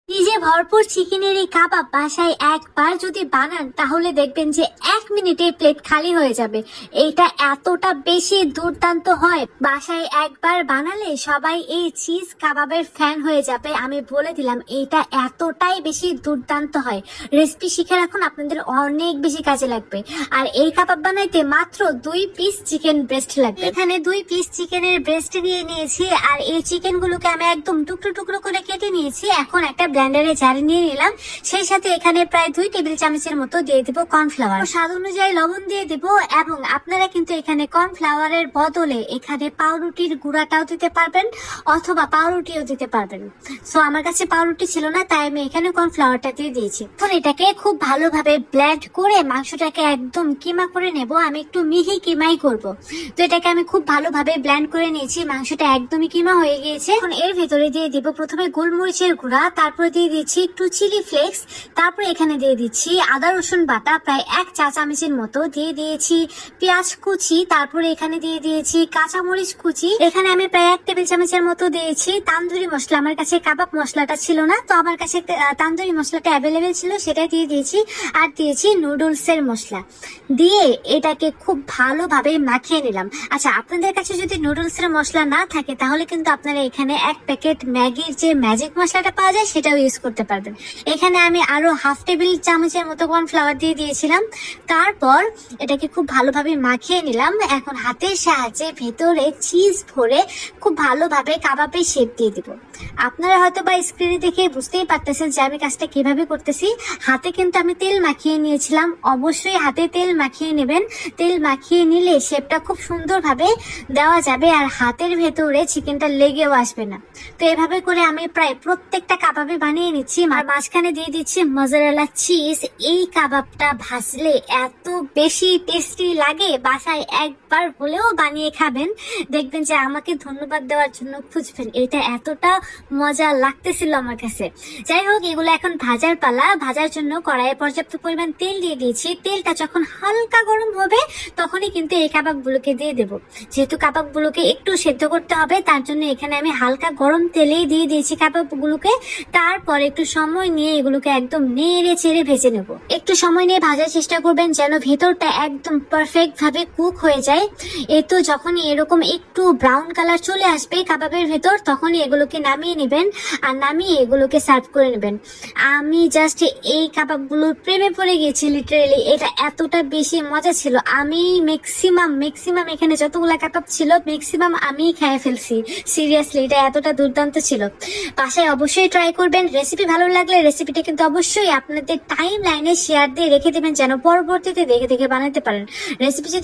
চিজে ভরপুর চিকেনের এই কাবাব বাসায় একবার যদি বানান তাহলে দেখবেন যে 1 মিনিটে প্লেট খালি হয়ে যাবে। এটা এতটা বেশি দুর্দান্ত হয়, বাসায় একবার বানালে সবাই এই চিজ কাবাবের ফ্যান হয়ে যাবে। আমি বলে দিলাম, এটা এতটাই বেশি দুর্দান্ত হয়। রেসিপি শিখে রাখুন, আপনাদের অনেক বেশি কাজে লাগবে। আর এই কাবাব বানাইতে মাত্র 2 পিস চিকেন ব্রেস্ট লাগবে। এখানে 2 পিস চিকেনের ব্রেস্ট নিয়ে নিয়েছি, আর এই চিকেন গুলোকে আমি একদম টুকরো টুকরো করে কেটে নিয়েছি। এখন একটা ব্লেন্ডারে জারে নিয়ে নিলাম। সেই সাথে এখানে প্রায় 2 টেবিল চামচের মতো দিয়ে দেবো কর্নফ্লাওয়ার, স্বাদ অনুযায়ী লবণ দিয়ে দেবো। এবং আপনারা কিন্তু এখানে কর্নফ্লাওয়ারের বদলে এখানে পাউরুটির গুঁড়াটাও দিতে পারবেন, অথবা পাউরুটিও দিতে পারবেন। সো আমার কাছে পাউরুটি ছিল না, তাই আমি এখানে কর্নফ্লাওয়ারটা দিয়ে দিয়েছি। এখন এটাকে খুব ভালোভাবে ব্লেন্ড করে মাংসটাকে একদম কিমা করে নেব। আমি একটু মিহি কিমাই করব, তো এটাকে আমি খুব ভালোভাবে ব্লেন্ড করে নিয়েছি। মাংসটা একদমই কিমা হয়ে গিয়েছে। এখন এর ভিতরে দিয়ে দিব প্রথমে গোলমরিচের গুঁড়া, তারপরে দিয়ে দিচ্ছি একটু চিলি ফ্লেক্স, তারপরে এখানে দিয়ে দিচ্ছি আদা রসুন বাটা প্রায় 1 চা চামচের মতো, দিয়ে দিয়েছি পেঁয়াজ কুচি, তারপরে এখানে দিয়ে দিয়েছি কাঁচামরিচ কুচি। এখানে আমি প্রায় 1 টেবিল চামচের মতো দিয়েছি তান্দুরি মশলা। আমার কাছে কাবাব মশলাটা ছিল না, তো আমার কাছে তান্দুরি মশলাটা অ্যাভেলেবেল ছিল, সেটা দিয়ে দিয়েছি। আর দিয়েছি নুডলস এর মশলা, দিয়ে এটাকে খুব ভালোভাবে মাখিয়ে নিলাম। আচ্ছা, আপনাদের কাছে যদি নুডলস এর মশলা না থাকে তাহলে কিন্তু আপনারা এখানে 1 প্যাকেট ম্যাগির যে ম্যাজিক মশলাটা পাওয়া যায় সেটাও ইউজ করতে পারবেন। এখানে আমি আরো 1/2 টেবিল চামচের মতো কর্নফ্লাওয়ার দিয়ে দিয়েছিলাম। তারপর এটাকে খুব ভালোভাবে মাখিয়ে নিলাম। এখন হাতের সাহায্যে ভেতরে চিজ ভরে খুব ভালোভাবে কাবাবের শেপ দিয়ে দিব। আপনারা হয়তো বা স্ক্রিনে দেখে বুঝতেই পারতেছেন যে আমি কাজটা কিভাবে করতেছি। হাতে কিন্তু আমি তেল মাখিয়ে নিয়েছিলাম, অবশ্যই হাতে তেল মাখিয়ে নেবেন। তেল মাখিয়ে নিলে শেপটা খুব সুন্দরভাবে দেওয়া যাবে, আর হাতের ভেতরে চিকেনটা লেগেও আসবে না। তো এভাবে করে আমি প্রায় প্রত্যেকটা কাবাবে বানিয়ে নিচ্ছি। আর মাঝখানে দিয়ে দিচ্ছি মজারেলা চিজ। এই কাবাবটা ভাজলে এত বেশি টেস্টি লাগে, বাসায় একবার হলেও বানিয়ে খাবেন, দেখবেন যে আমাকে ধন্যবাদ দেওয়ার জন্য খুঁজবেন। এটা এতটা মজা লাগতেছিল আমার কাছে। যাই হোক, এগুলো এখন ভাজার পালা। ভাজার জন্য কড়াইয়ে পর্যাপ্ত পরিমাণ তেল দিয়ে দিয়েছি। তেলটা যখন হালকা গরম হবে তখনই কিন্তু এই কাবাবগুলোকে দিয়ে দেব। যেহেতু কাবাবগুলোকে একটু সেদ্ধ করতে হবে, তার জন্য এখানে আমি হালকা গরম তেলেই দিয়ে দিয়েছি কাবাবগুলোকে। তারপর একটু সময় নিয়ে এগুলোকে একদম নেড়ে চেড়ে ভেজে নেব। একটু সময় নিয়ে ভাজার চেষ্টা করবেন যেন ভেতরটা একদম পারফেক্ট ভাবে কুক হয়ে যায়। তো যখনই এরকম একটু ব্রাউন কালার চলে আসবে কাবাবের ভেতর, তখনই এগুলোকে নামিয়ে নেবেন, আর নামিয়ে এগুলোকে সার্ভ করে নেবেন। আমি জাস্ট এই কাবাবগুলোর প্রেমে পড়ে গেছি লিটারেলি। এটা এতটা বেশি মজা ছিল, আমি ম্যাক্সিমাম এখানে যতগুলা কাবাব ছিল ম্যাক্সিমাম আমি খেয়ে ফেলছি। সিরিয়াসলি, এটা এতটা দুর্দান্ত ছিল। বাসায় অবশ্যই ট্রাই করবেন। রেসিপি ভালো লাগলে রেসিপিটা কিন্তু অবশ্যই আপনাদের টাইম লাইনে শেয়ার দিয়ে রেখে দেবেন, যেন পরবর্তীতে দেখে দেখে বানাতে পারেন। রেসিপি যদি